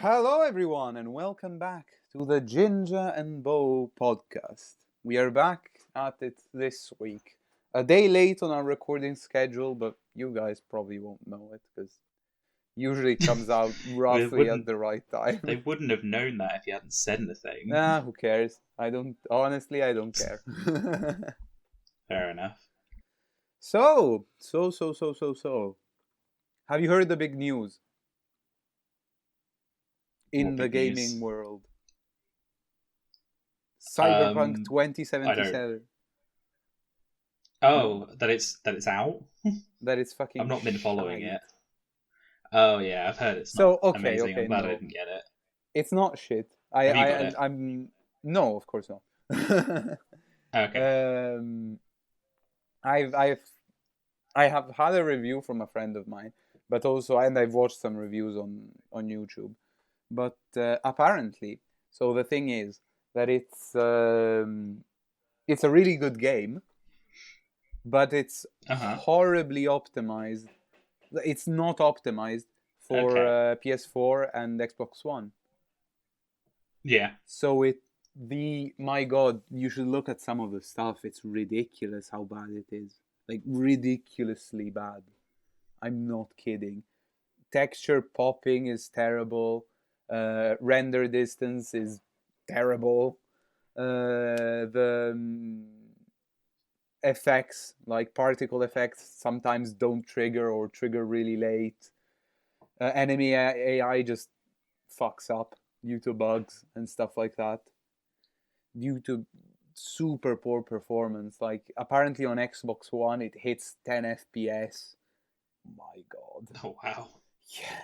Hello, everyone, and welcome back to the Ginja Bo podcast. We are back at it this week. A day late on our recording schedule, but you guys probably won't know it because usually it comes out They roughly at wouldn't. the right time. They wouldn't have known that if you hadn't said anything. Who cares? I don't care. Fair enough. So. Have you heard the big news in What the big news? gaming world? Cyberpunk I don't. 2077. No? That it's out. That it's I've fucking not been following shite. it. Oh yeah, I've heard it's not So amazing. I'm glad I no, didn't get it. it's not shit. Have you got it? I'm no, of course not. Okay. um, I've I have had a review from a friend of mine, but also and I've watched some reviews on YouTube. But apparently, so the thing is that it's a really good game, but it's Uh-huh. horribly optimized. It's not optimized for Okay. PS4 and Xbox One. Yeah. So my God, you should look at some of the stuff. It's ridiculous how bad it is. Like ridiculously bad. I'm not kidding. Texture popping is terrible. Render distance is terrible. The effects, like particle effects, sometimes don't trigger or trigger really late. Enemy AI just fucks up due to bugs and stuff like that. Due to super poor performance. Like apparently on Xbox One it hits 10 FPS. My God. Oh wow. Yeah.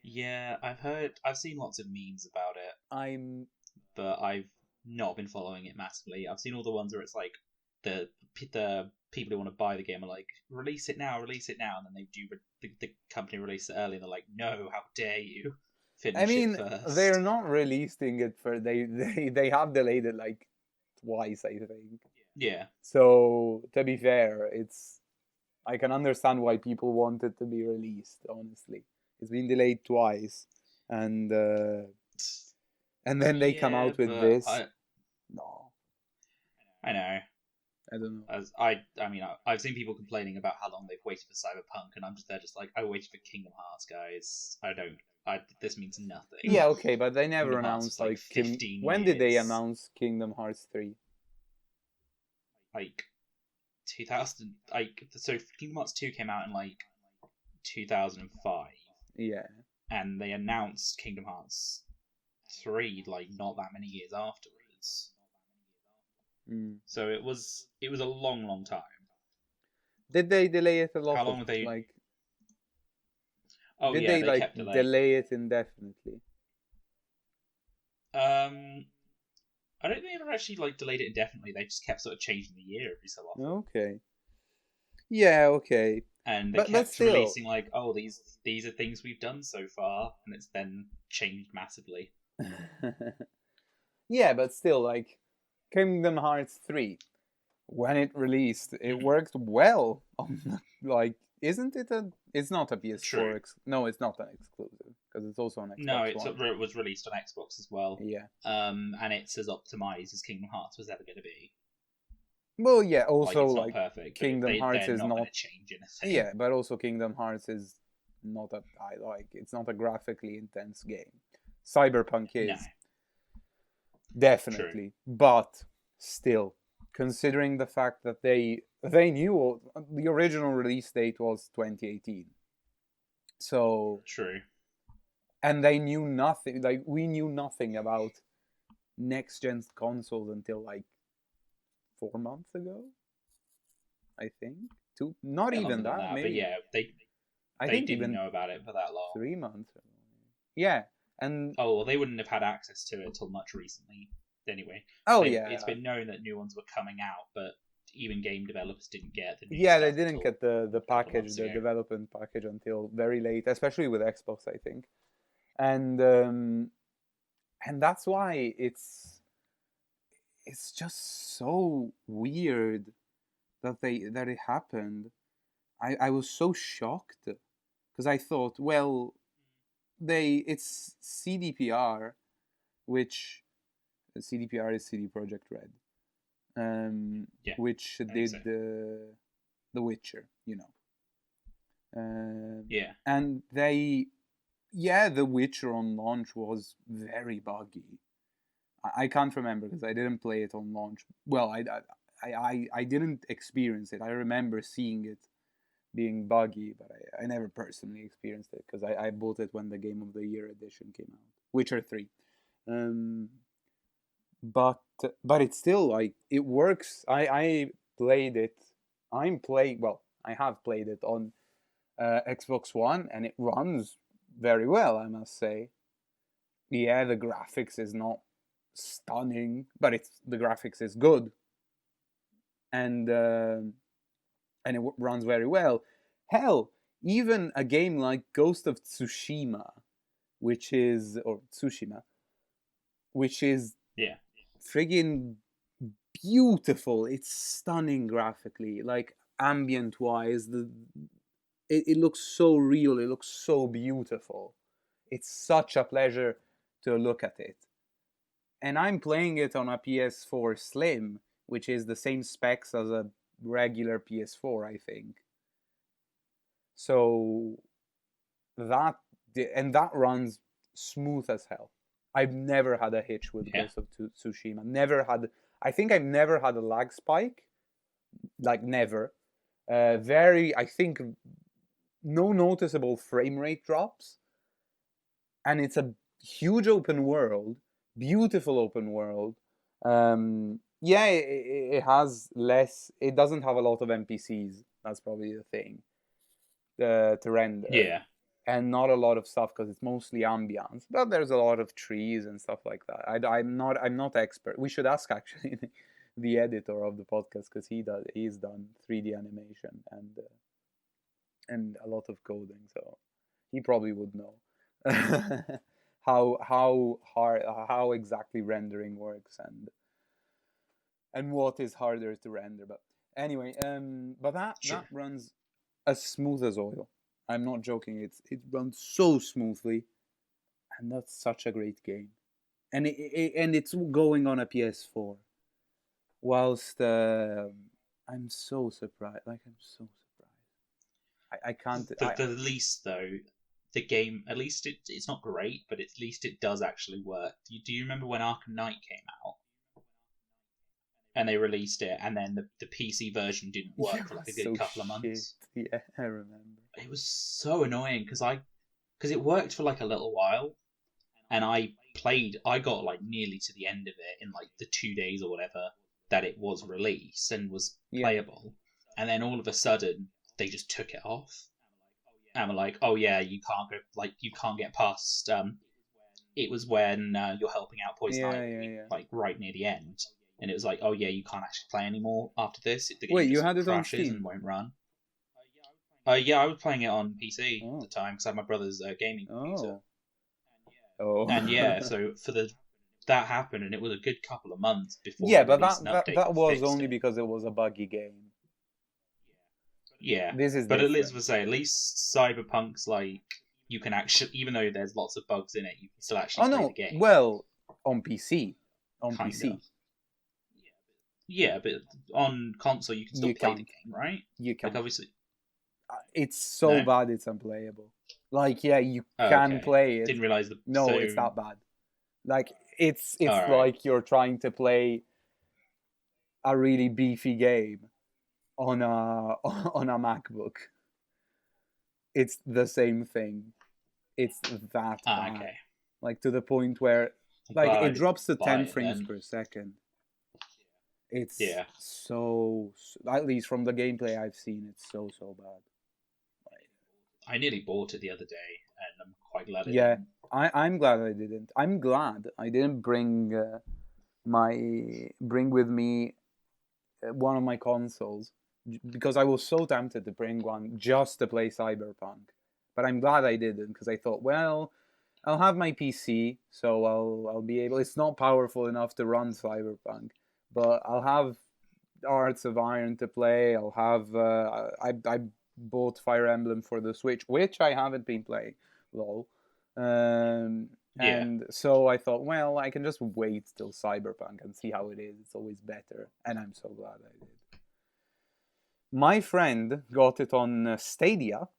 Yeah, I've seen lots of memes about it, I'm but I've not been following it massively. I've seen all the ones where it's like the people who want to buy the game are like, release it now, and then they do the company release it early, and they're like, no, how dare you I finish it mean they're first? not releasing it for they have delayed it like twice, I think. Yeah, So to be fair, it's I can understand why people want it to be released, honestly. It's been delayed twice and then they come yeah, out with but this. No, I know. I don't know. I've seen people complaining about how long they've waited for Cyberpunk, and they're just like, I waited for Kingdom Hearts, guys. I don't. This means nothing. Yeah, okay, but they never Kingdom Hearts announced was like like 15 when did they years, announce Kingdom Hearts 3? like 2000. So Kingdom Hearts 2 came out in like 2005, Yeah. and they announced Kingdom Hearts 3 like not that many years afterwards. Mm. So it was a long time. Did they delay it a lot How of long have they? like Oh did yeah, they they like kept delaying it. delay it indefinitely? Um, I don't think they ever actually like delayed it indefinitely. They just kept sort of changing the year every so often, Okay. Yeah, okay. and they But kept still. releasing like, oh, these are things we've done so far, and it's then changed massively. Yeah, but still like Kingdom Hearts 3 when it released, it Mm, worked well. Like isn't it a it's not a true. PS4 no, it's not an exclusive because it's also on No, Xbox One. it was released on Xbox as well, Yeah. and it's as optimized as Kingdom Hearts was ever going to be. Well, yeah, Like also it's not like perfect, but Kingdom Hearts they're is not going not to change anything. yeah, but also Kingdom Hearts is not a I like it's not a graphically intense game. Cyberpunk No, is true. definitely, but still, considering the fact that they knew the original release date was 2018, so True. and they knew nothing. Like we knew nothing about next gen consoles until like 4 months ago, I think. Two, not A bit even longer than that, that, but maybe. yeah, I they think didn't even know about it for that long. 3 months. Yeah, and Oh, well, they wouldn't have had access to it until much recently. Anyway, oh it's yeah, been known that new ones were coming out, but even game developers didn't get the new yeah, they stuff didn't until get the a couple of package, months the ago. development package until very late, especially with Xbox, I think, and that's why it's just so weird that it happened. I was so shocked because I thought, well, it's CDPR, which CDPR is CD Projekt Red, Yeah, which I think did so. The Witcher, Yeah, and The Witcher on launch was very buggy. I can't remember because I didn't play it on launch. Well, I didn't experience it. I remember seeing it being buggy, but I never personally experienced it because I bought it when the Game of the Year edition came out, Witcher 3. Um, but it's still like it works. I played it. I have played it on Xbox One, and it runs very well, I must say. Yeah, the graphics is not stunning, but the graphics is good, and it runs very well. Hell, even a game like Ghost of Tsushima, or Tsushima, which is yeah, friggin' beautiful. It's stunning graphically, like ambient wise. It looks so real. It looks so beautiful. It's such a pleasure to look at it. And I'm playing it on a PS4 Slim, which is the same specs as a regular PS4, I think. So that that runs smooth as hell. I've never had a hitch with yeah. Ghost of Tsushima. Never had. I think I've never had a lag spike, like never. I think, no noticeable frame rate drops, and it's a huge open world, beautiful open world. Yeah, it has less. It doesn't have a lot of NPCs. That's probably the thing to render, Yeah, and not a lot of stuff because it's mostly ambience. But there's a lot of trees and stuff like that. I'm not expert. We should ask actually the editor of the podcast because he's done 3D animation and a lot of coding, so he probably would know how exactly rendering works and what is harder to render. But anyway, but that sure. runs as smooth as oil. I'm not joking. It runs so smoothly, and that's such a great game. And it's going on a PS4. Whilst I'm so surprised. Like I'm so surprised. I can't. The least though, the game at least it's not great, but at least it does actually work. Do you remember when Arkham Knight came out and they released it, and then the PC version didn't Yeah, work it for like was a good so couple of shit. months? Yeah, I remember. It was so annoying because it worked for like a little while, and I got like nearly to the end of it in like the 2 days or whatever that it was released and was Yeah, playable, and then all of a sudden they just took it off, and were like, oh yeah, you can't get past. It was when you're helping out Poison yeah, yeah, Ivy, yeah. like right near the end, and it was like, oh yeah, you can't actually play anymore after this. The game Wait, you just had it on crashes and Steam? won't run. Yeah, I was playing it on PC at the Oh, time because I had my brother's gaming computer, oh, oh. and yeah, so for the that happened, and it was a good couple of months before Yeah, they but released an update that that was fixed only it. because it was a buggy game. Yeah, This is but at least, different. as I say, at least Cyberpunk's like you can actually, even though there's lots of bugs in it, you can still actually Oh play the no, game, well, on PC, on kind PC, of. Yeah, but on console you can still you play the can't, game, right? you Like can't. obviously, It's so no. bad it's unplayable. Like, yeah, you Oh, can okay, play it. didn't realize the No, it's so. that bad. Like, All it's right. like you're trying to play a really beefy game on a on a MacBook. It's the same thing. It's that Ah, bad. okay. Like to the point where I'm like glad I it didn't drops to buy 10 it frames then. per second. It's Yeah, so, at least from the gameplay I've seen, it's so bad. Like, I nearly bought it the other day, and I'm quite glad I yeah, didn't. I'm glad I didn't. I'm glad I didn't bring with me one of my consoles because I was so tempted to bring one just to play Cyberpunk. But I'm glad I didn't because I thought, well, I'll have my PC, so I'll be able. It's not powerful enough to run Cyberpunk, but I'll have Hearts of Iron to play. I'll have. I bought Fire Emblem for the Switch, which I haven't been playing. Lol. Um, Yeah. and so I thought, well, I can just wait till Cyberpunk and see how it is. It's always better, and I'm so glad I did. My friend got it on Stadia,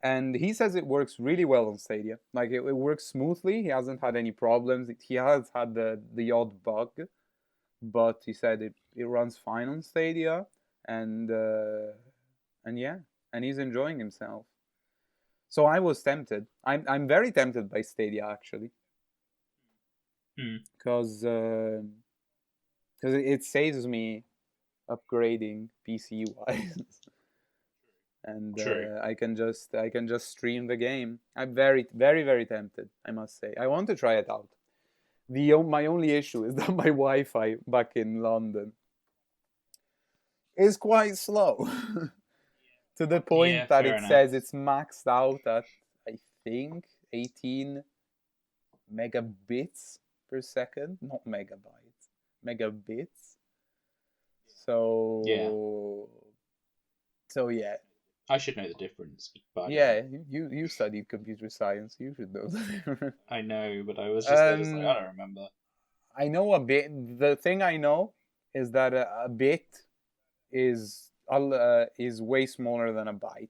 and he says it works really well on Stadia. Like it works smoothly. He hasn't had any problems. He has had the odd bug, but he said it runs fine on Stadia, and yeah, and he's enjoying himself. So I was tempted. I'm very tempted by Stadia actually, Hmm. because it saves me upgrading PC wise. And True. I can just stream the game. I'm very very very tempted. I must say I want to try it out. My only issue is that my Wi-Fi back in London is quite slow, to the Yeah. point that Fair it enough. says it's maxed out at, I think, 18 megabits per second, not megabytes, megabits. Yeah. So yeah. I should know the difference, but I don't. Yeah, you studied computer science. You should know that. I know, but I was just there, just like I um, don't remember. I know a bit. The thing I know is that a bit is way smaller than a byte,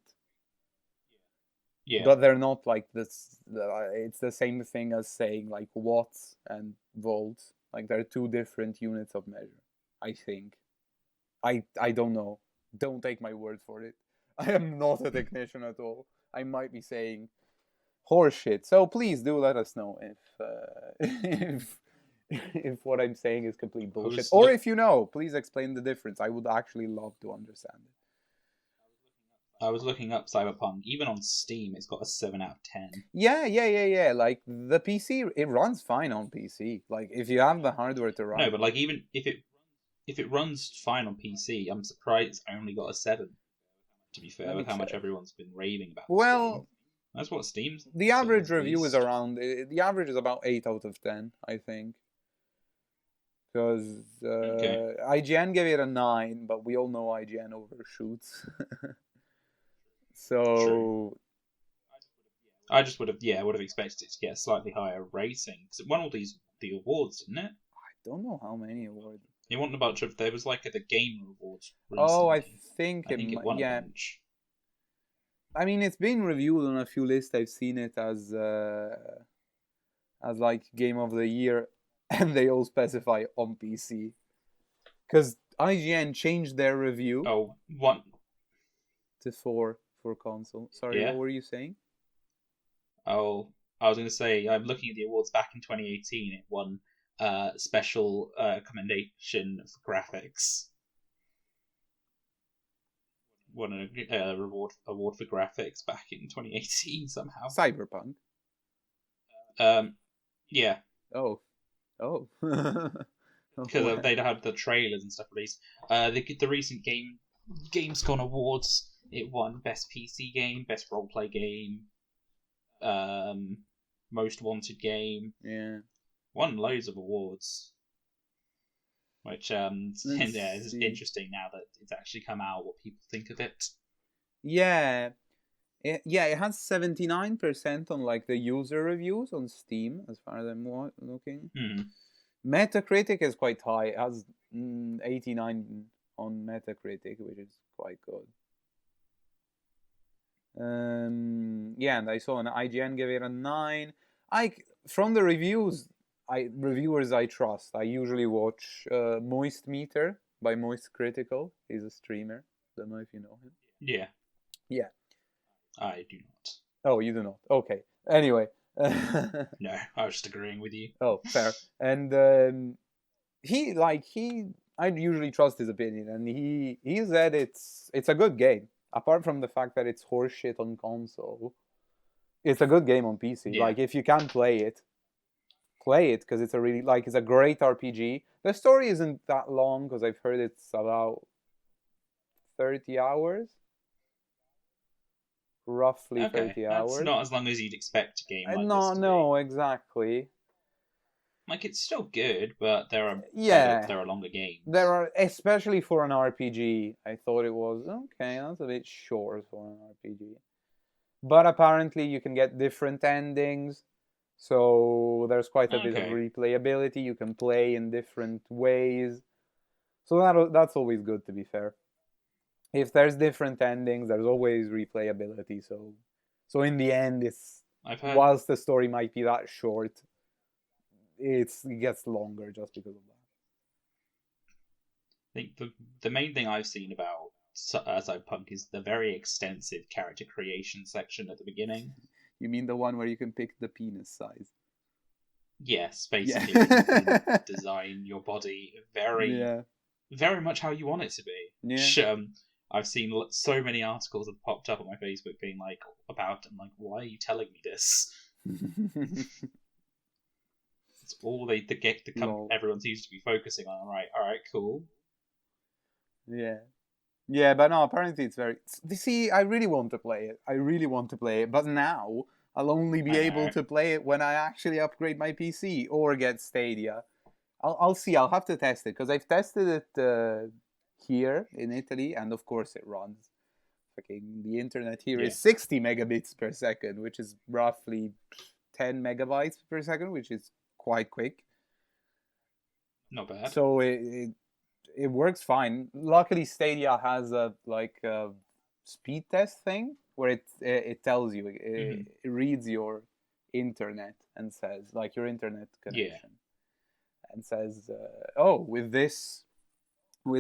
Yeah. but they're not like this. It's the same thing as saying like watts and volts. Like they're two different units of measure. I think. I don't know. Don't take my word for it. I am not a technician at all. I might be saying horseshit. So please do let us know if if what I'm saying is complete I bullshit, was or look. if you know, please explain the difference. I would actually love to understand it. I was looking up Cyberpunk. Even on Steam, it's got a 7 out of 10. Yeah. Like the PC, it runs fine on PC. Like if you have the hardware to run No, it. but like even if it runs fine on PC, I'm surprised it's only got a 7. To be Let fair, me with how much check. everyone's been raving about this game, Well, that's what Steam the average says at review is least. around. The average is about 8 out of 10, I think. Because Okay, IGN gave it a 9, but we all know IGN overshoots. true. So I just would have expected it to get a slightly higher rating because it won all the awards, didn't it? I don't know how many awards. It won a bunch of. There was like the Gamer Awards Oh, I recently. think I think it won a yeah. bunch. I mean, it's been reviewed on a few lists. I've seen it as like game of the year, and they all specify on PC because IGN changed their review Oh, one. to 4 for console. Sorry, what Yeah. were you saying? Oh, I was going to say I'm looking at the awards back in 2018. It won special commendation for graphics. Won a award for graphics back in 2018 somehow. Cyberpunk. Um, yeah, Oh, oh. because they'd had the trailers and stuff released. The recent Gamescom awards. It won best PC game, best roleplay game, most wanted game. Yeah. Won loads of awards. Which yeah, is interesting now that it's actually come out. What people think of it. Yeah. It has 79% on like the user reviews on Steam, as far as I'm looking. Metacritic is quite high. It has 89 on Metacritic, which is quite good. Yeah, and I saw an IGN gave it a 9. From the reviewers I trust. I usually watch Moist Meter by Moist Critical. He's a streamer. Don't know if you know him. Yeah. Yeah. I do not. Oh, you do not. Okay. Anyway. No, I was just agreeing with you. Oh, fair. And I usually trust his opinion, and he said it's a good game. Apart from the fact that it's horseshit on console, it's a good game on PC. Yeah. Like if you can play it because it's it's a great RPG. The story isn't that long because I've heard it's about 30 hours. Roughly Okay, 30 that's hours. not as long as you'd expect a game like this No, to no, be. exactly. Like it's still good, but there Yeah. are longer games. There are, especially for an RPG, I thought it was okay. That's a bit short for an RPG. But apparently, you can get different endings. So there's quite a bit of Okay. replayability. You can play in different ways. So that's always good, to be fair. If there's different endings, there's always replayability. So in the end, it's I've heard. whilst the story might be that short, it gets longer just because of that. I think the main thing I've seen about Cyberpunk is the very extensive character creation section at the beginning. You mean the one where you can pick the penis size? Yes, Yeah. basically, you can design your body Yeah. very much how you want it to be. Yeah. I've seen so many articles have popped up on my Facebook being like about, I'm like, why are you telling me this? It's all everyone seems to be focusing on. All right, cool. Yeah. Yeah, but no, apparently it's very. You see, I really want to play it. I really want to play it, but now I'll only be I able know. to play it when I actually upgrade my PC or get Stadia. I'll see. I'll have to test it because I've tested it here in Italy, and of course it runs. Fucking the internet here Yeah, is 60 megabits per second, which is roughly 10 megabytes per second, which is quite quick. not bad. So it works fine. Luckily, Stadia has a speed test thing where it tells you it reads your internet and says like your internet connection and says, oh, with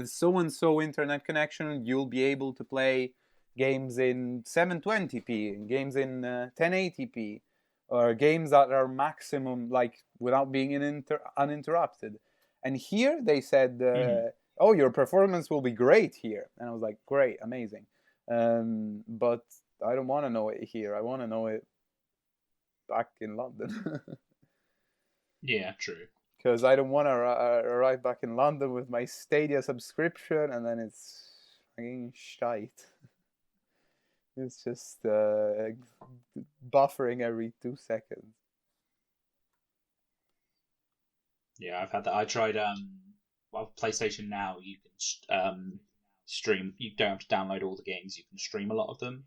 so and so internet connection, you'll be able to play games in 720p, and games in 1080p, or games that are maximum like without being uninterrupted. And here they said, oh, your performance will be great here. And I was like, great, amazing. But I don't want to know it here. I want to know it back in London. Yeah, true. Because I don't want to arrive back in London with my Stadia subscription and then it's fucking shite. It's just buffering every 2 seconds. Yeah, I've had that. I tried well, PlayStation Now. You can stream. You don't have to download all the games. You can stream a lot of them.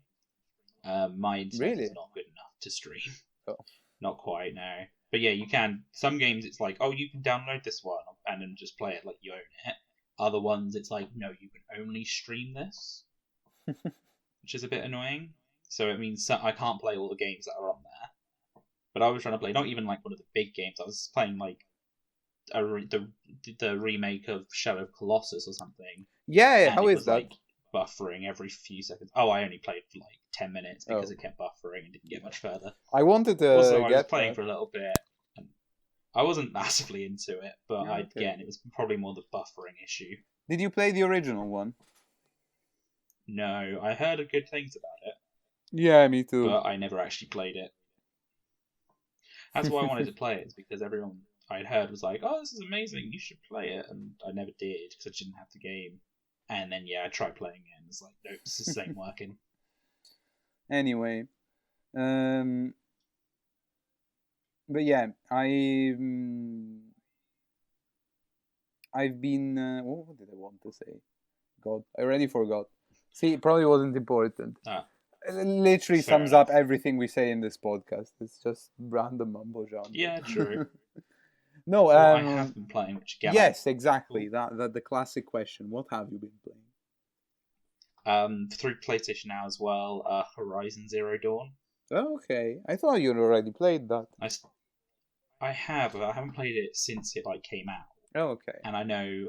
My internet Really? is not good enough to stream. Oh. Not quite, no. But yeah, you can. Some games it's like, oh, you can download this one and then just play it like you own it. Other ones it's like, no, you can only stream this, which is a bit annoying. So it means I can't play all the games that are on there. But I was trying to play not even like one of the big games. I was playing like the remake of Shadow of Colossus or something, Yeah, and how it is was that? like buffering every few seconds. Oh, I only played for like 10 minutes because Oh. it kept buffering and didn't get much further. I wanted to Also, I was get playing that. for a little bit. And I wasn't massively into it, but Yeah, okay. again, it was probably more the buffering issue. Did you play the original one? No, I heard good things about it, Yeah, me too. but I never actually played it. That's why I wanted to play it, is because everyone I'd heard was like, "Oh, this is amazing! You should play it," and I never did because I didn't have the game. And then yeah, I tried playing it, and it's like, nope, this ain't working. Anyway, but yeah, I've been. What did I want to say? God, I already forgot. See, it probably wasn't important. Ah, It literally fair sums up enough. everything we say in this podcast. It's just random mumbo jumbo. Yeah, true. No, What I have been playing, which again, yes, exactly. That the classic question. What have you been playing? through PlayStation Now as well, Horizon Zero Dawn. Oh, okay, I thought you'd already played that. I have, but I haven't played it since it like came out, Oh, okay. and I know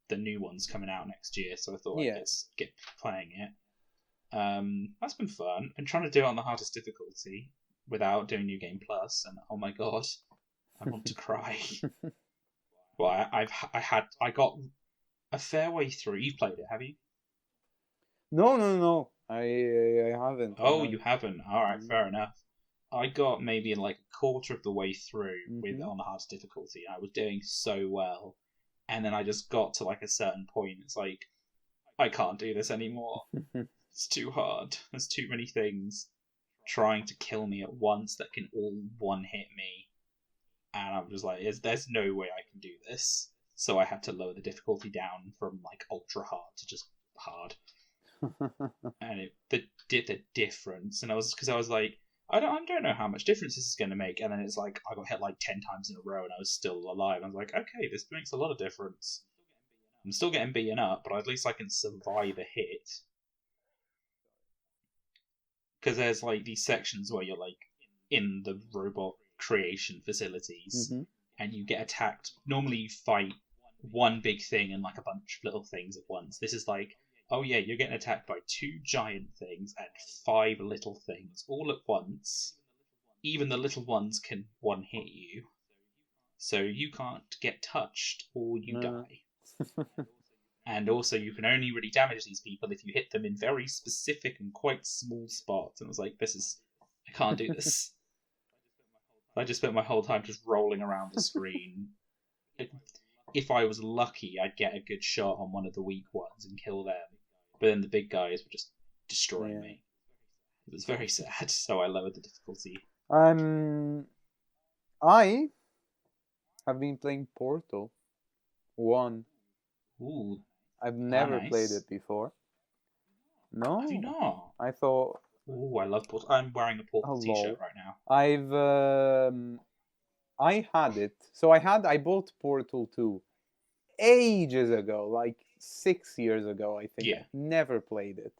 the new one's coming out next year, so I thought Yeah. I'd get playing it. That's been fun. Been trying to do it on the hardest difficulty without doing New Game Plus, and oh my god, I want to cry. Well, I got a fair way through. You've played it, have you? No. I haven't. Oh, you haven't. All right, fair enough. I got maybe like a quarter of the way through with Mhm. on the hardest difficulty. I was doing so well, and then I just got to like a certain point. It's like I can't do this anymore. It's too hard. There's too many things trying to kill me at once that can all one hit me, and I'm just like, there's no way I can do this. So I had to lower the difficulty down from like ultra hard to just hard, and the difference. And I was like, I don't know how much difference this is going to make. And then it's like, I got hit like 10 times in a row and I was still alive. I was like, okay, this makes a lot of difference. I'm still getting beaten up, but at least I can survive a hit. Because there's like these sections where you're like in the robot creation facilities and you get attacked. Normally you fight one big thing and like a bunch of little things at once. This is like, oh yeah, you're getting attacked by 2 giant things and 5 little things all at once. Even the little ones can one hit you. So you can't get touched or you die. And also you can only really damage these people if you hit them in very specific and quite small spots. And I was like, I can't do this. I just spent my whole time just rolling around the screen. If I was lucky, I'd get a good shot on one of the weak ones and kill them. But then the big guys were just destroying me. It was very sad, so I lowered the difficulty. I have been playing Portal 1. Ooh. I've never played it before. No. Have you not? I thought... Ooh, I love Portal. I'm wearing a Portal t-shirt right now. I had it. So I bought Portal 2 ages ago, like 6 years ago, I think. Yeah. I never played it.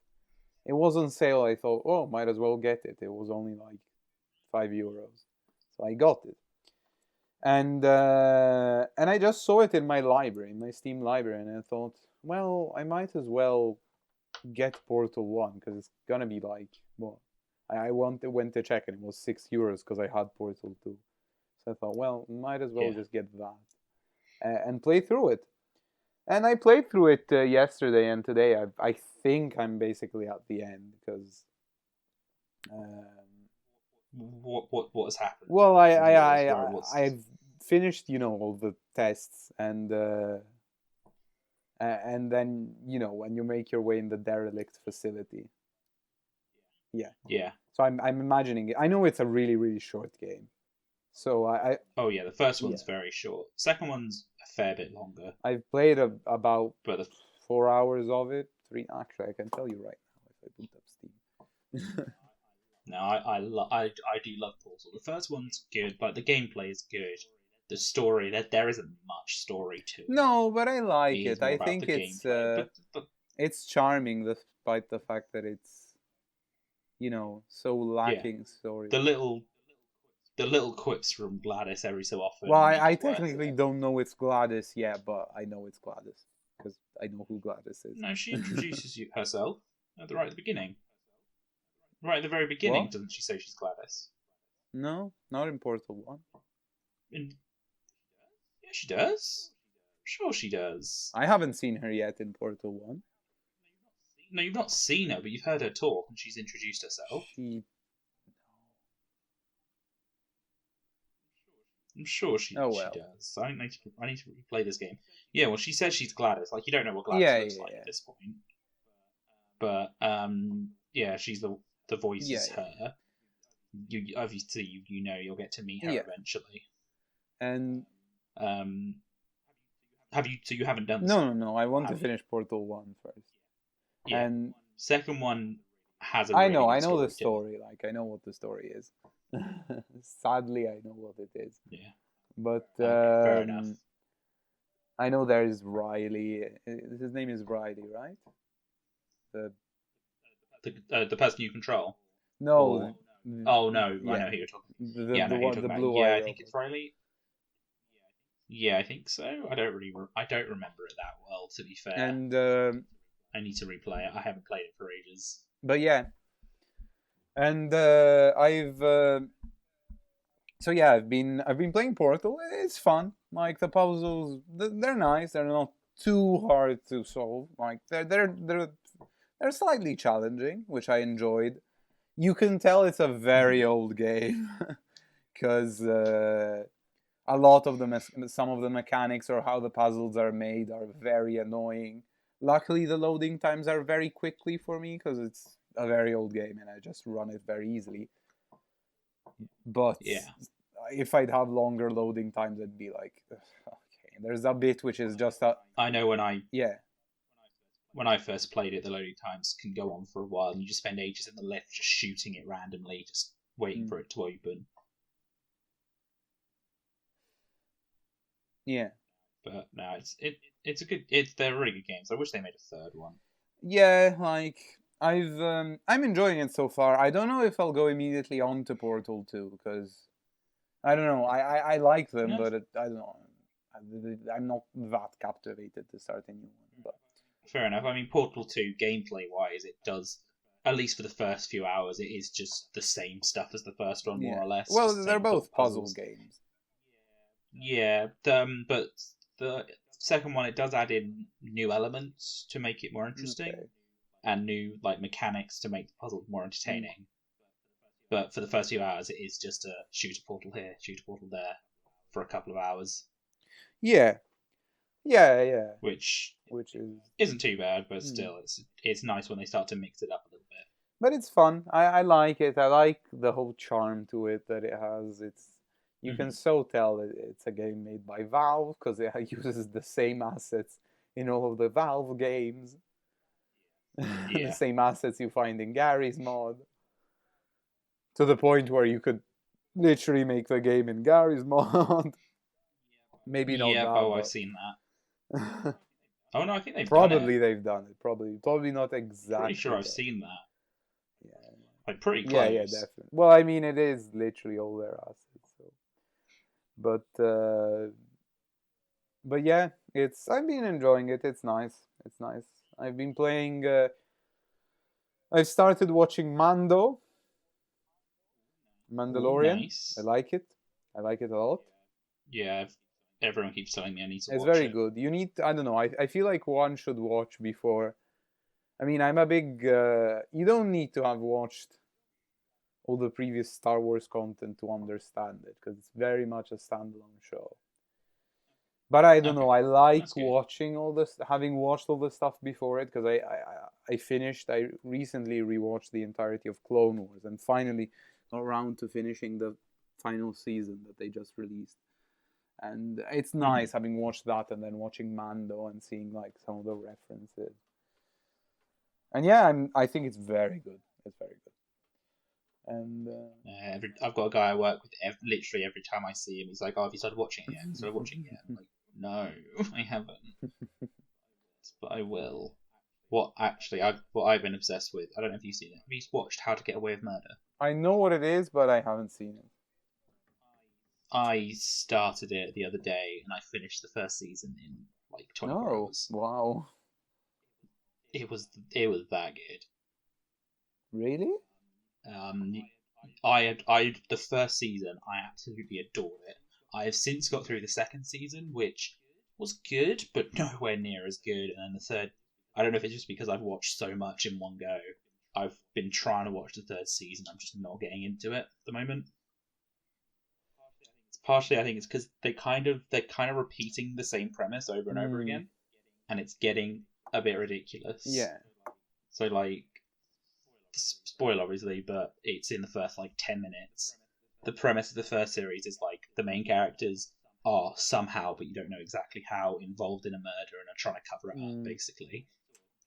It was on sale. I thought, oh, might as well get it. It was only like €5. So I got it. And I just saw it in my library, in my Steam library, and I thought, well, I might as well get Portal 1, because it's going to be like, well, I went to check, and it was €6 because I had Portal 2. So I thought, well, might as well just get that and play through it. And I played through it yesterday and today. I think I'm basically at the end, because... What has happened? Well, I've finished, all the tests, and then, when you make your way in the derelict facility. Yeah. So I'm imagining it. I know it's a really, really short game. So Oh yeah, the first one's very short. Second one's a fair bit longer. I've played about 4 hours of it. 3. Actually, I can tell you right now if I boot up Steam. No, I do love Portal. The first one's good, but the gameplay is good. The story, there isn't much story to it. No, but I like it. I think it's charming, despite the fact that it's, so lacking story. The little quips from Gladys every so often. Well, I technically don't know it's Gladys yet, but I know it's Gladys because I know who Gladys is. No, she introduces herself right at the beginning. Right at the very beginning, what? Doesn't she say she's Gladys? No, not in Portal 1. Yeah, she does. Sure she does. I haven't seen her yet in Portal 1. No, you've not seen her, but you've heard her talk, and she's introduced herself. I'm sure she does. I need to replay this game. Yeah, well, she says she's Gladys. Like, you don't know what Gladys looks like at this point. But, yeah, she's the voice is her. You obviously, you'll get to meet her eventually. And... you haven't done this? No. I want to finish Portal 1 first. Yeah. And second one has a I know the story. Like, I know what the story is. Sadly, I know what it is. Yeah. But fair enough. I know there's Riley. His name is Riley, right? The person you control. No. Oh no! I know who you're talking. The blue I think it's Riley. Yeah, I think so. I don't remember it that well, to be fair. And I need to replay it. I haven't played it for ages. But yeah. And I've been playing Portal. It's fun. Like, the puzzles, they're nice. They're not too hard to solve. Like, they're slightly challenging, which I enjoyed. You can tell it's a very old game because a lot of some of the mechanics or how the puzzles are made are very annoying. Luckily, the loading times are very quickly for me because it's a very old game and I just run it very easily. But if I'd have longer loading times, I'd be like, okay. There's a bit which is just I know when I first played it, the loading times can go on for a while, and you just spend ages in the lift just shooting it randomly, just waiting for it to open. Yeah. But no, they're really good games. I wish they made a third one. Yeah, like I'm enjoying it so far. I don't know if I'll go immediately on to Portal 2 because I don't know. I like them, No. but I don't know. I'm not that captivated to start a new one. But fair enough. I mean, Portal 2, gameplay wise, it does, at least for the first few hours, it is just the same stuff as the first one, more or less. Well, just the they're same sort both of puzzle puzzles. games. Yeah, but the second one, it does add in new elements to make it more interesting, and new like mechanics to make the puzzles more entertaining. But for the first few hours, it is just a shoot a portal here, shoot a portal there, for a couple of hours. Yeah. Which is isn't too bad, but still, it's nice when they start to mix it up a little bit. But it's fun. I like it. I like the whole charm to it that it has. You can so tell it's a game made by Valve because it uses the same assets in all of the Valve games. Yeah. The same assets you find in Gary's mod. To the point where you could literally make the game in Gary's mod. Maybe not that. Oh, I've seen that. Oh no, I think they've probably they've done it. Probably not exactly. Pretty sure I've seen that. Yeah. Like pretty close. Yeah, definitely. Well, I mean, it is literally all their assets. So. But yeah, I've been enjoying it. It's nice. I've been playing. I've started watching Mandalorian. Nice. I like it a lot. Yeah, everyone keeps telling me I need to watch it. It's very good. You need I don't know, I feel like one should watch before. I mean, I'm a big you don't need to have watched all the previous Star Wars content to understand it, because it's very much a standalone show. But I don't know, I like watching all this, having watched all the stuff before it, because I recently rewatched the entirety of Clone Wars, and finally got around to finishing the final season that they just released. And it's nice having watched that and then watching Mando and seeing like some of the references. And yeah, I think it's very good. It's very good. And I've got a guy I work with. Literally every time I see him, he's like, "Oh, have you started watching it yet? Have you started watching it yet?" I'm like, "No, I haven't, but I will." What I've been obsessed with. I don't know if you've seen it. Have you watched How to Get Away with Murder? I know what it is, but I haven't seen it. I started it the other day and I finished the first season in like 24 hours. Wow. It was that good. Really? The first season I absolutely adored it. I have since got through the second season, which was good, but nowhere near as good. And then the third, I don't know if it's just because I've watched so much in one go. I've been trying to watch the third season. I'm just not getting into it at the moment. Partially, I think it's because they're kind of repeating the same premise over and over again, and it's getting a bit ridiculous. Yeah. So like, spoiler obviously, but it's in the first like 10 minutes. The premise of the first series is like the main characters are somehow, but you don't know exactly how, involved in a murder and are trying to cover it up, basically.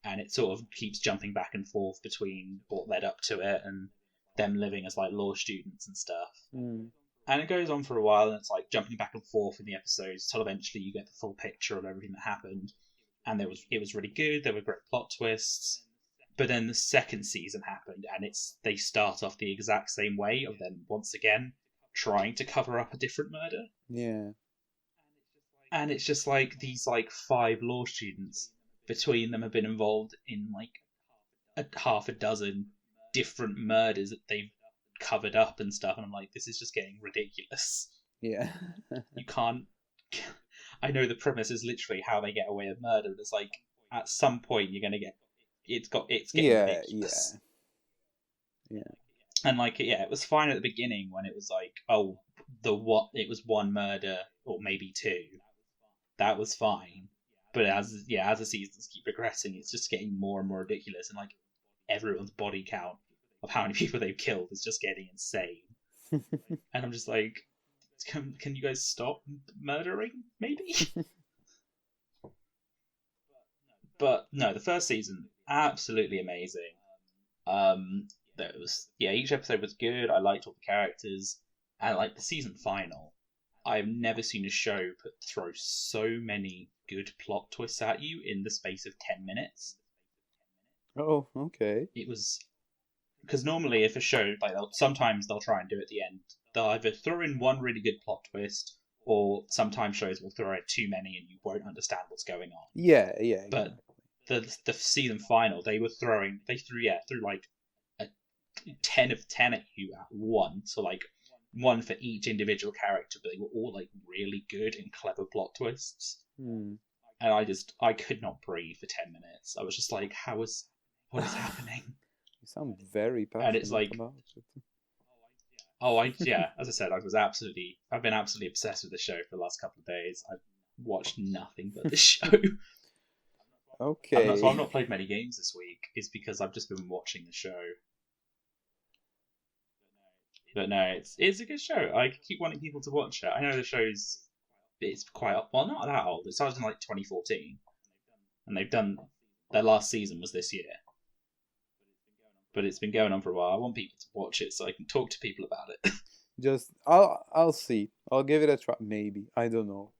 And it sort of keeps jumping back and forth between what led up to it and them living as like law students and stuff. And it goes on for a while, and it's like jumping back and forth in the episodes till eventually you get the full picture of everything that happened. And it was really good. There were great plot twists. But then the second season happened, and they start off the exact same way of them once again trying to cover up a different murder. Yeah. And it's just like these like 5 law students, between them have been involved in like half a dozen different murders that they've covered up and stuff, and I'm like, this is just getting ridiculous. Yeah. You can't. I know the premise is literally how they get away with murder, but it's like at some point you're gonna get. It's getting ridiculous. Yeah. And like, it was fine at the beginning when it was like, oh, it was one murder or maybe 2. That was fine. But as the seasons keep progressing, it's just getting more and more ridiculous, and like everyone's body count of how many people they've killed is just getting insane. And I'm just like, can you guys stop murdering, maybe? But no, the first season, absolutely amazing. each episode was good. I liked all the characters, and like the season final, I've never seen a show throw so many good plot twists at you in the space of 10 minutes. Oh, okay. It was because normally if a show like sometimes they'll try and do it at the end. They'll either throw in one really good plot twist, or sometimes shows will throw in too many and you won't understand what's going on. Yeah. But the season final, they threw like a 10 of 10 at you at once. So like one for each individual character, but they were all like really good and clever plot twists. Hmm. And I could not breathe for 10 minutes. I was just like, what is happening? You sound very passionate And it's like, about it. as I said, I've been absolutely obsessed with the show for the last couple of days. I've watched nothing but the show. Okay. So I've not played many games this week. It's because I've just been watching the show. But no, it's a good show. I keep wanting people to watch it. I know it's quite not that old. It started in like 2014, and they've done their last season was this year. But it's been going on for a while. I want people to watch it so I can talk to people about it. I'll see. I'll give it a try. Maybe, I don't know.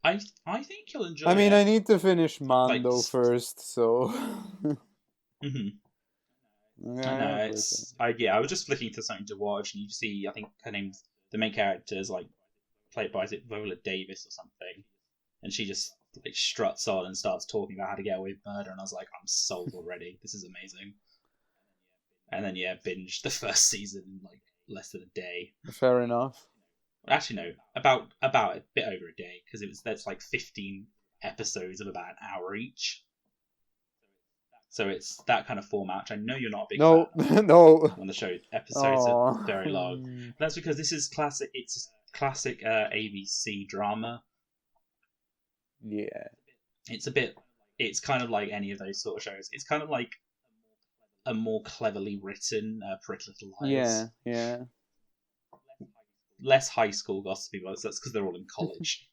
I think you'll enjoy. I mean, it. I need to finish Mando first, so. Mm-hmm. Yeah, I was just flicking to something to watch, and you see, I think the main character is like played by, is it Viola Davis or something, and she just like struts on and starts talking about how to get away with murder, and I was like, I'm sold already. This is amazing. And then binge the first season in like less than a day. Fair enough. Actually, no, about a bit over a day, because that's like 15 episodes of about an hour each. So it's that kind of format, which I know you're not a big fan of. No. When the show episodes are very long. That's because this is classic. It's classic ABC drama. Yeah. It's kind of like any of those sort of shows. It's kind of like a more cleverly written Pretty Little Liars. Yeah. Less high school gossipy, but that's because they're all in college.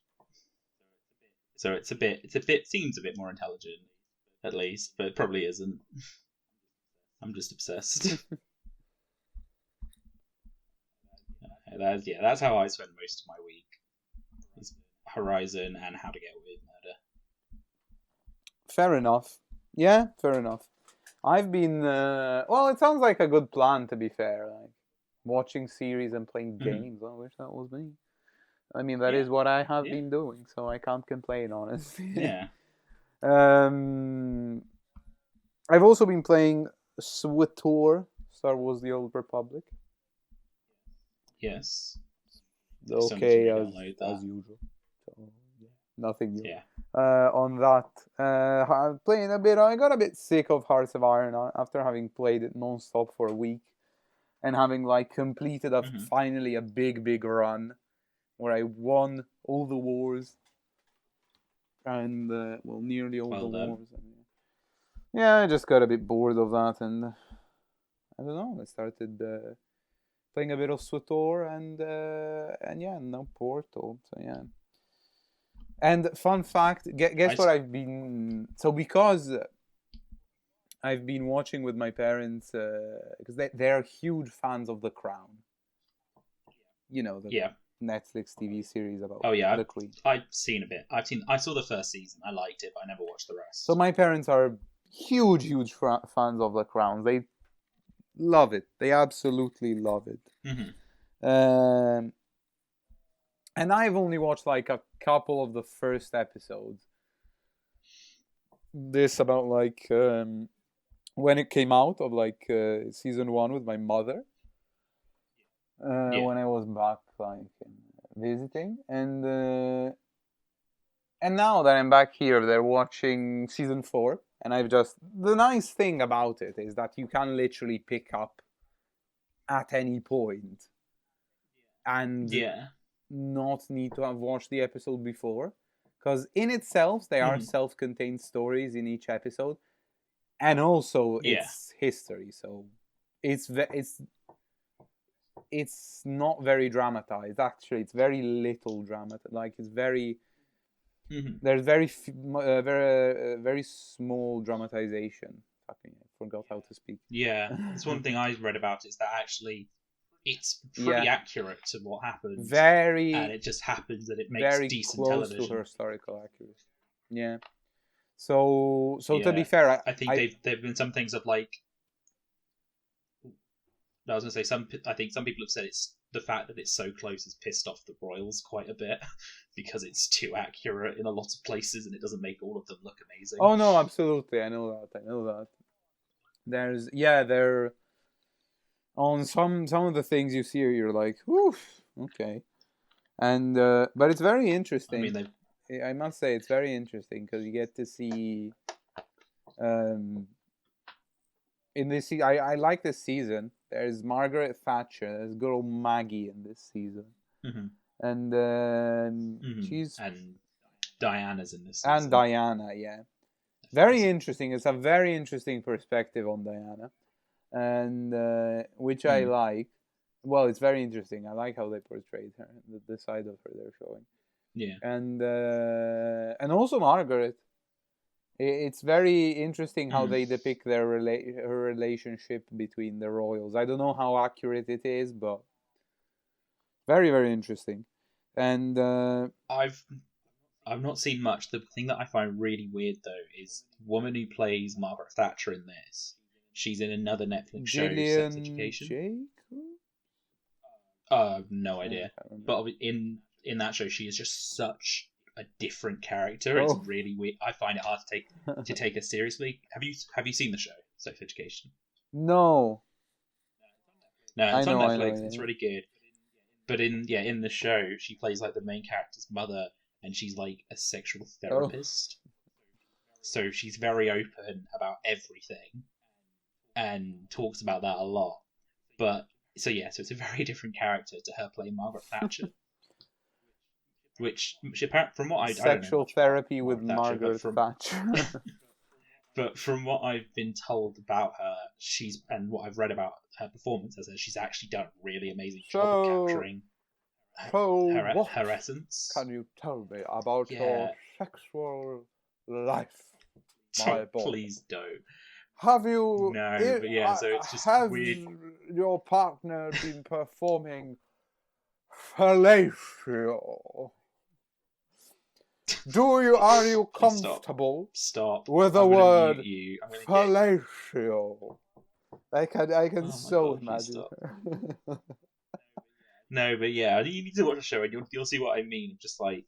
So it's a bit seems a bit more intelligent, at least, but it probably isn't. I'm just obsessed. That's how I spend most of my week. Is Horizon and How to Get Away with Murder. Fair enough. Yeah, fair enough. I've been well, it sounds like a good plan, to be fair. Like watching series and playing games. I wish that was me. I mean, that is what I have been doing, so I can't complain, honestly. Yeah. I've also been playing SWTOR, Star Wars: The Old Republic. Yes. Okay, as usual. So, nothing new. Yeah. On that, I'm playing a bit. I got a bit sick of Hearts of Iron after having played it non-stop for a week, and having like completed finally a big run where I won all the wars, and nearly all the wars. And, I just got a bit bored of that, and I don't know. I started playing a bit of SWTOR, and now Portal. So yeah. And fun fact, guess what I've been... So because I've been watching with my parents, because they're huge fans of The Crown. You know, the Netflix TV series about the Queen. I've seen a bit. I saw the first season. I liked it, but I never watched the rest. So my parents are huge fans of The Crown. They love it. They absolutely love it. Mm-hmm. And I've only watched like a couple of the first episodes. This about like when it came out of like season 1 with my mother. When I was back like visiting, and now that I'm back here, they're watching season 4, and the nice thing about it is that you can literally pick up at any point, and not need to have watched the episode before, because in itself they are self-contained stories in each episode, and also it's history, so it's not very dramatized. Actually, it's very little dramatized. Like it's very there's very very small dramatization forgot how to speak. Yeah, that's one thing I read about is that actually it's pretty accurate to what happened. And it just happens that it makes very decent close television. to historical accuracy. Yeah. So to be fair, I think they've been some things of like. I was gonna say I think some people have said it's the fact that it's so close has pissed off the royals quite a bit because it's too accurate in a lot of places and it doesn't make all of them look amazing. Oh no, absolutely, I know that. There on some of the things you see, you're like, oof, okay, and but it's very interesting. I mean, I must say it's very interesting because you get to see. In this, I like this season. There's Margaret Thatcher. There's good old Maggie in this season, and she's and Diana's in this season. And Diana, yeah, very interesting. It's a very interesting perspective on Diana, and which I like. Well, it's very interesting. I like how they portrayed her, the side of her they're showing. Yeah, and also Margaret. It's very interesting how they depict her relationship between the royals. I don't know how accurate it is, but very, very interesting. And I've not seen much. The thing that I find really weird though is the woman who plays Margaret Thatcher in this. She's in another Netflix show, Sex Education. No idea. But in that show, she is just such a different character. It's really weird. I find it hard to take her seriously. Have you seen the show Sex Education? No. No, it's on Netflix. It's really good. But in the show, she plays like the main character's mother, and she's like a sexual therapist. So she's very open about everything, and talks about that a lot. But so it's a very different character to her playing Margaret Thatcher. Which from what sexual therapy with Margaret Thatcher. But from what I've been told about her, and what I've read about her performance as her, she's actually done a really amazing job of capturing her essence. Can you tell me about your sexual life, my boy? Please don't. Have you? No, but so it's just weird. Your partner been performing fellatio? Are you comfortable with the word fellatio? I can so imagine. No, but you need to watch the show and you'll see what I mean. Just like,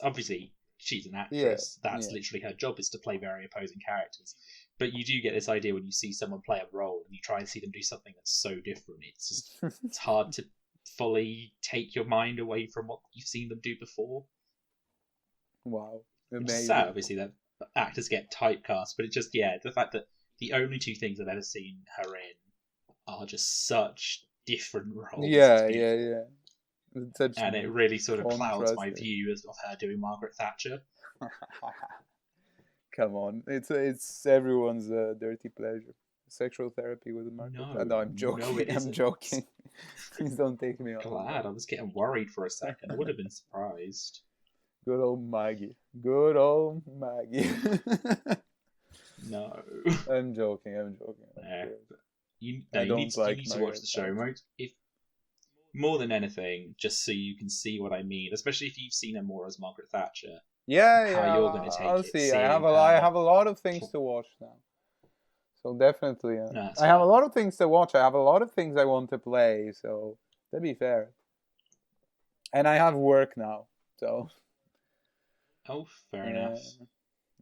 obviously, she's an actress. That's literally her job, is to play very opposing characters. But you do get this idea when you see someone play a role and you try and see them do something that's so different. It's hard to fully take your mind away from what you've seen them do before. Wow, amazing! It's sad, obviously, that actors get typecast, but it's just the fact that the only two things I've ever seen her in are just such different roles. Yeah. And it really sort of clouds my view of her doing Margaret Thatcher. Come on, it's everyone's dirty pleasure. Sexual therapy with Margaret. No, I'm joking. No, I'm joking. Please don't take me off. Glad. I was getting worried for a second. I would have been surprised. Good old Maggie. No. I'm joking. You need to watch the show, right? If more than anything, just so you can see what I mean, especially if you've seen her more as Margaret Thatcher. How you're going to take I'll see. I have a lot of things to watch now. So definitely, I have a lot of things to watch. I have a lot of things I want to play. So to be fair, and I have work now. So. Oh, fair enough.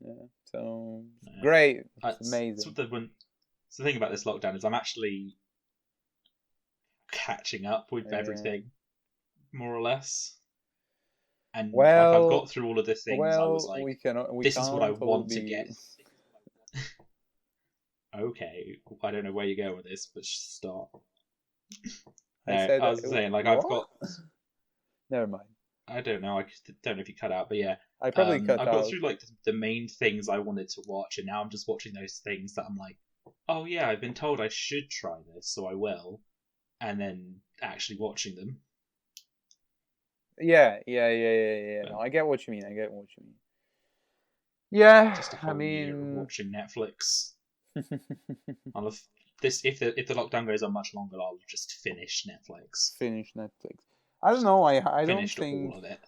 Yeah. So great. It's amazing. So the thing about this lockdown is I'm actually catching up with everything, more or less. And I've got through all of the things. I was like, this is what I want to get. Okay, I don't know where you're going with this, but stop. I was saying, like, I've got. Never mind. I don't know. I don't know if you cut out, but yeah. I probably cut out. I've got through like the main things I wanted to watch, and now I'm just watching those things that I'm like, oh yeah, I've been told I should try this, so I will, and then actually watching them. Yeah. No, I get what you mean. Yeah, just a whole year of watching Netflix. I'll have this if the lockdown goes on much longer. I'll just finish Netflix. Finish Netflix. I don't know. I don't Finished think. all of it.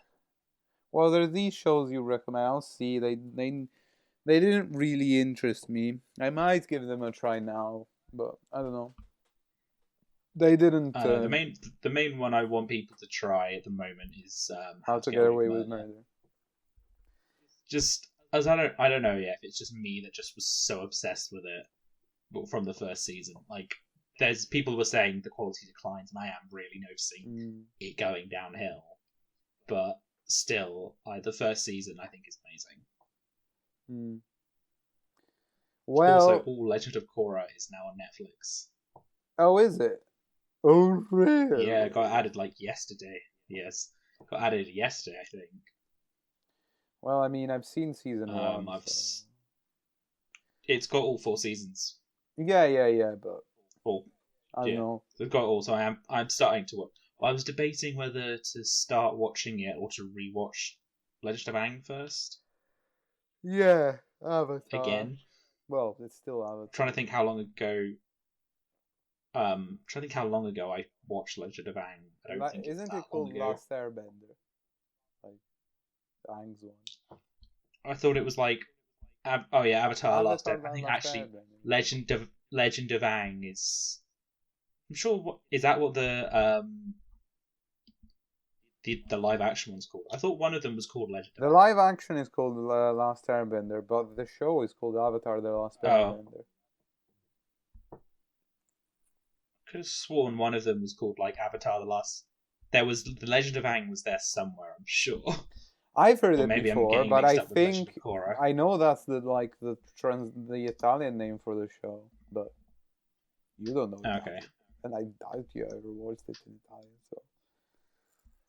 Well, there's these shows you recommend. I'll see. They didn't really interest me. I might give them a try now, but I don't know. They didn't. The main one I want people to try at the moment is How to Get Away with Murder. Just as I don't know yet if it's just me that just was so obsessed with it from the first season. Like, there's people were saying the quality declines, and I am really noticing it going downhill. But still, the first season I think is amazing. Well, also, all Legend of Korra is now on Netflix. Oh, is it? Oh, really? Yeah, it got added like yesterday. Yes, got added yesterday, I think. Well, I mean, I've seen season 1. It's got all 4 seasons. Yeah, but I don't know. They've got all, so I'm starting to watch. I was debating whether to start watching it or to rewatch Legend of Aang first. Yeah, Avatar. Again. Well, it's still Avatar. Trying to think how long ago. Trying to think how long ago I watched Legend of Aang. I don't think isn't it called Last Airbender? Like Aang's one. I thought it was like, Avatar Last Airbender. I think actually Legend of Aang is. I'm sure. Is that what the live action one's called? I thought one of them was called Legend of Aang. The live action is called Last Airbender, but the show is called Avatar: The Last Airbender. I could have sworn one of them was called like Avatar: The Last. There was the Legend of Aang was there somewhere. I'm sure. I've heard it before, but I think I know that's the Italian name for the show, but you don't know. Okay. Italian. And I doubt you ever watched it in Italian. So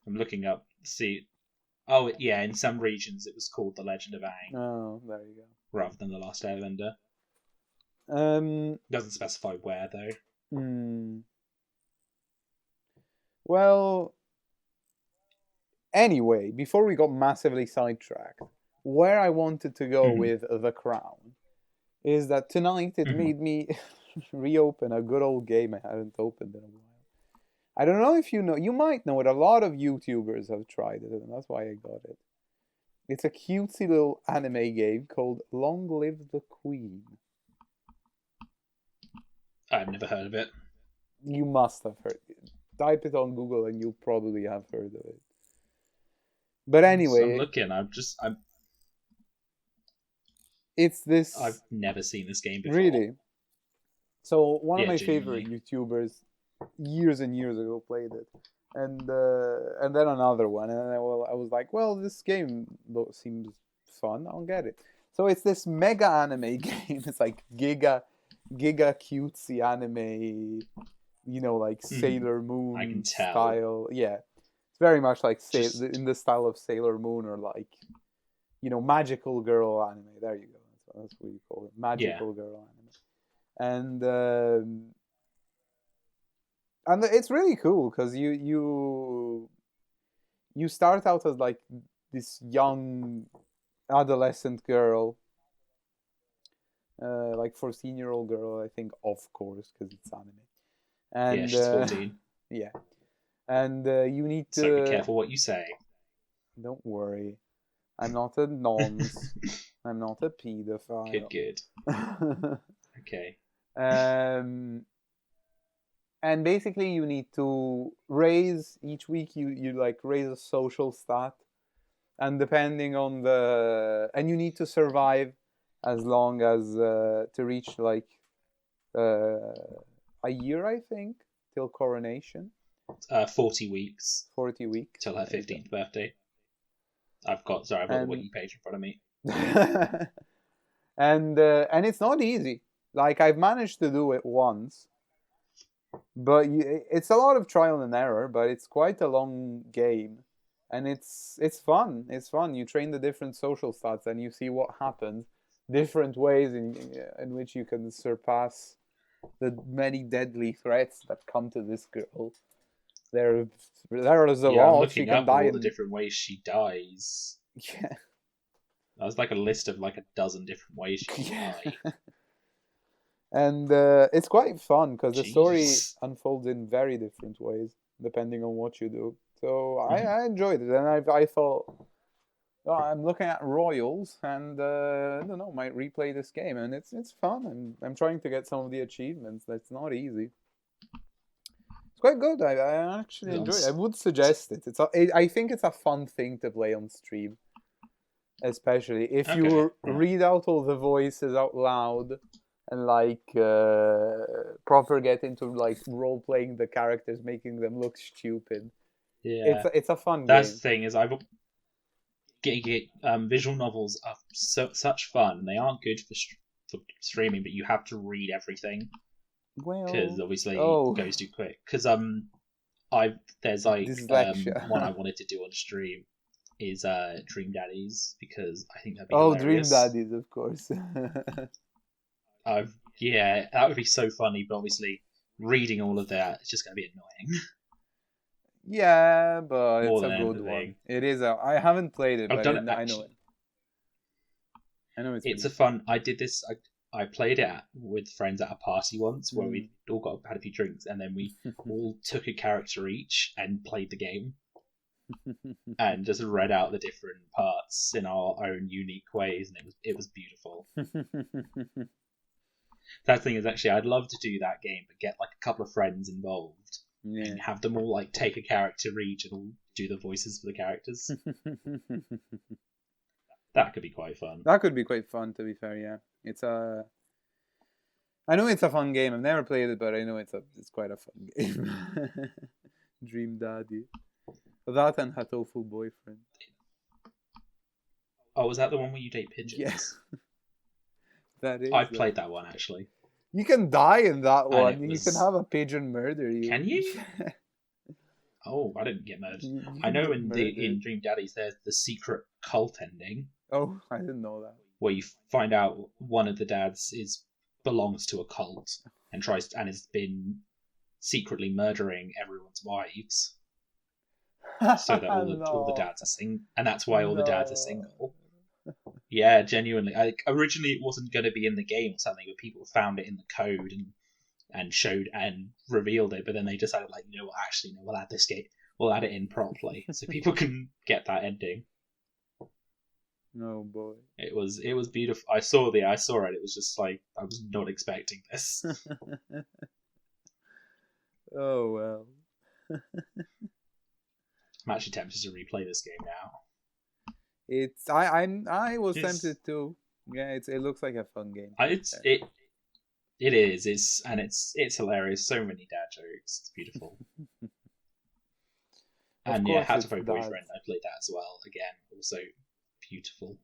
I'm looking up. See, oh yeah, in some regions it was called The Legend of Aang. Oh, there you go. Rather than The Last Airbender. Doesn't specify where though. Well, anyway, before we got massively sidetracked, where I wanted to go with The Crown is that tonight it made me reopen a good old game I hadn't opened in a while. I don't know if you know, you might know it, a lot of YouTubers have tried it, and that's why I got it. It's a cutesy little anime game called Long Live the Queen. I've never heard of it. You must have heard it. Type it on Google and you'll probably have heard of it. But anyway, I'm looking. It's this. I've never seen this game before. Really? So one of my favorite YouTubers years and years ago played it, and then another one, and I was like, well, this game seems fun. I'll get it. So it's this mega anime game. It's like giga cutesy anime, like Sailor Moon style. Yeah, it's very much like in the style of Sailor Moon, or like, magical girl anime. There you go. That's what you call it, magical girl anime. And it's really cool because you start out as like this young adolescent girl. Like 14-year-old girl, I think, of course, because it's anime. And she's 14. Yeah, and you need to. So be careful what you say. Don't worry, I'm not a nonce. I'm not a pedophile. Good. Okay. And basically, you need to raise each week. You like raise a social stat, and depending on and you need to survive as long as to reach like a year, I think, till coronation. 40 weeks. 40 weeks till her 15th birthday. I've got the wiki page in front of me. And it's not easy. Like, I've managed to do it once, but it's a lot of trial and error. But it's quite a long game, and it's fun. It's fun. You train the different social stats, and you see what happens. Different ways in which you can surpass the many deadly threats that come to this girl. There is a lot. She can die all the different ways she dies. Yeah. That was like a list of like a dozen different ways she can die. And it's quite fun because the story Jeez. unfolds in very different ways depending on what you do. So Mhm. I enjoyed it, and I thought, oh, I'm looking at Royals, and I don't know, might replay this game, and it's fun, and I'm trying to get some of the achievements. That's not easy. It's quite good. I actually enjoy it. I would suggest it. I think it's a fun thing to play on stream, especially if Okay. you read out all the voices out loud and like proper get into like role playing the characters, making them look stupid. Yeah. It's a fun That's the game. thing is visual novels are such fun. They aren't good for streaming, but you have to read everything because Well, obviously it oh, goes too quick. Because I there's like one I dyslexia. wanted to do on stream is Dream Daddies because I think that'd be Oh, Dream hilarious. Daddies, of course. I've Yeah, that would be so funny, but obviously reading all of that is just going to be annoying Yeah, but more it's a than good one. anything. It is a. I haven't played it, I've but done it I know it. actually. I know it's It's good. a fun. I did this. I played it with friends at a party once where Mm. we all had a few drinks and then we all took a character each and played the game and just read out the different parts in our own unique ways, and it was beautiful. That thing is actually I'd love to do that game, but get like a couple of friends involved Yeah. and have them all like take a character each and all do the voices for the characters. That could be quite fun. That could be quite fun, to be fair. Yeah, it's a. I know it's a fun game. I've never played it, but I know it's quite a fun game. Dream Daddy. That and Hatoful Boyfriend. Oh, was that the one where you date Yeah, pigeons? that is. I've played that one actually, You can die in that and one. it You can was. have a pigeon murder you. Can you? Oh, I didn't get murdered. You I can know get in murdered. Dream Daddies there's the secret cult ending Oh, I didn't know that. where you find out one of the dads is belongs to a cult and has been secretly murdering everyone's wives so that all the No, dads are single, and that's why all the dads are no. single. Yeah, genuinely. Originally it wasn't going to be in the game or something, but people found it in the code and showed and revealed it, but then they decided, like, you know what, actually, no, we'll add it in properly so people can get that ending. No boy. It was beautiful. I saw it. It was just like I was not expecting this. Oh well. I'm actually tempted to replay this game now. I was It's tempted to. Yeah, it looks like a fun game. it's it is. It's hilarious. So many dad jokes. It's beautiful. Of And yeah, course How to it's Play that. Boyfriend. I played that as well. Again, also beautiful.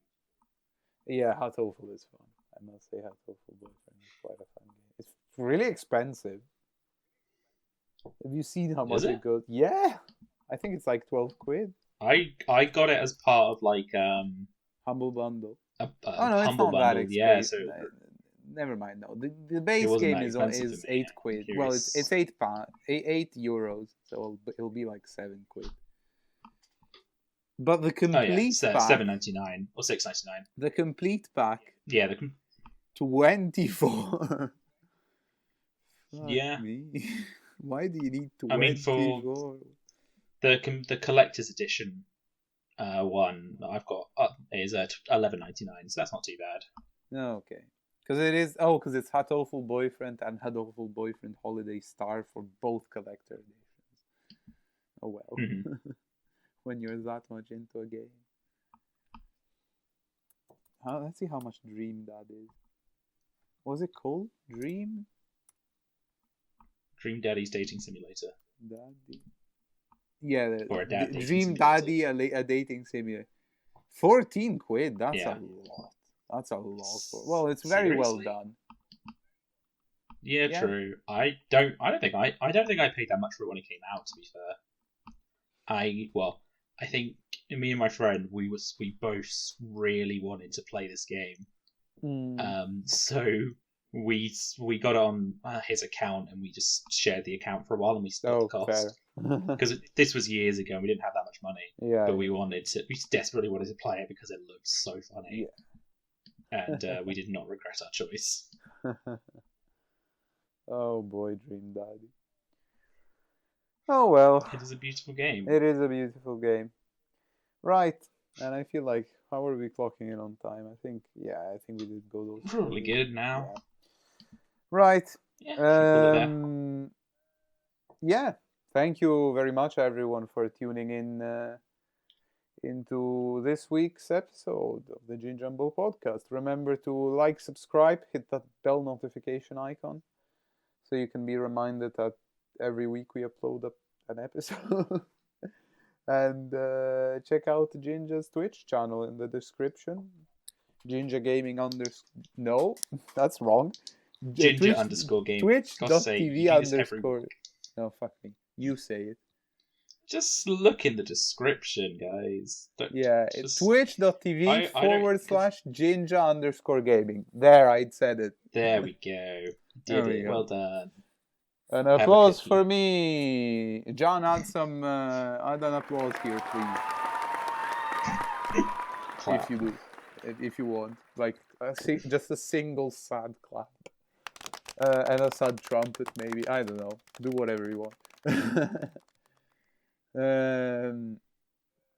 Yeah, Hot Awful is fun. I must say Hot Awful Boyfriend is quite a fun game. It's really expensive. Have you seen how Is much it? it goes? Yeah. I think it's like 12 quid. I got it as part of like Humble bundle. a Oh no, it's humble not that bundle. Yeah, expensive. so Never mind. No, the it base wasn't game that expensive for is me. 8 quid. I'm Well, it's curious. €8, so it'll be like 7 quid. But the Oh yeah, complete pack, $7.99 or $6.99. the complete pack, Yeah, 24. Fuck yeah. me. Why do you need I mean, for 24? the collector's edition one that I've got is at $11.99, so that's not too bad. No, okay. Because it is. Oh, because it's Hot Awful Boyfriend and Hot Awful Boyfriend Holiday Star for both collector editions. Oh well. Mm-hmm. When you're that much into a game. Let's see how much Dream that is. What was it called? Dream Dream Daddy's Dating Simulator, Daddy. Yeah, or a dad dating Dream simulator. Daddy, a dating simulator. 14 quid. That's Yeah. a lot. That's a lot. Well, it's very well Seriously? done. Yeah, Yeah. true. I don't think I paid that much for it when it came out. To be fair, I think me and my friend we both really wanted to play this game. So we got on his account and we just shared the account for a while and we split the cost because this was years ago and we didn't have that much money. Yeah. But we desperately wanted to play it because it looked so funny. Yeah. And we did not regret our choice. Oh boy, Dream Daddy. Oh well. It is a beautiful game. It is a beautiful game. Right. And I feel like, how are we clocking in on time? I think we did go those. Probably good now. Yeah. Right. Yeah, should call it there. Yeah. Thank you very much, everyone, for tuning in into this week's episode of the Ginja Bo podcast. Remember to like, subscribe, hit that bell notification icon, so you can be reminded that every week we upload an episode. And check out Ginja's Twitch channel in the description. Ginja Gaming No, that's wrong. Ginja _game. Twitch.tv _ No, fuck me. You say it. Just look in the description, guys. It's twitch.tv / Ginja _gaming. There, I'd said it. There we go. Did it. Well done. An applause for me. John, add an applause here, please. Clap. If you do. If you want. Like, just a single sad clap. And a sad trumpet, maybe. I don't know. Do whatever you want.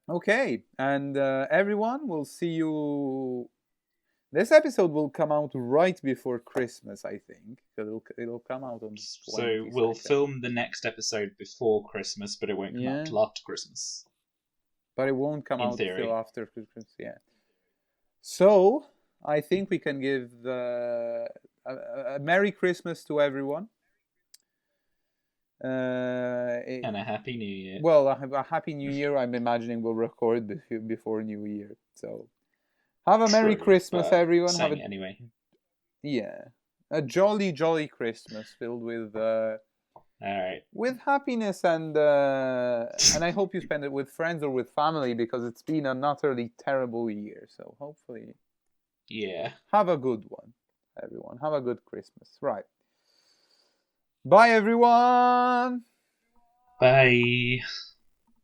Okay. And everyone, we'll see you... This episode will come out right before Christmas, I think. It'll come out on 22nd. So we'll film the next episode before Christmas, but it won't come out till after Christmas. But it won't come out till after Christmas, yeah. So, I think we can give a Merry Christmas to everyone. And a Happy New Year. Well, a Happy New Year, I'm imagining we'll record before New Year, so... Have a Merry Christmas, everyone. Anyway. Yeah. A jolly, jolly Christmas filled with... All right. With happiness and I hope you spend it with friends or with family, because it's been an utterly terrible year. So hopefully... Yeah. Have a good one, everyone. Have a good Christmas. Right. Bye, everyone. Bye.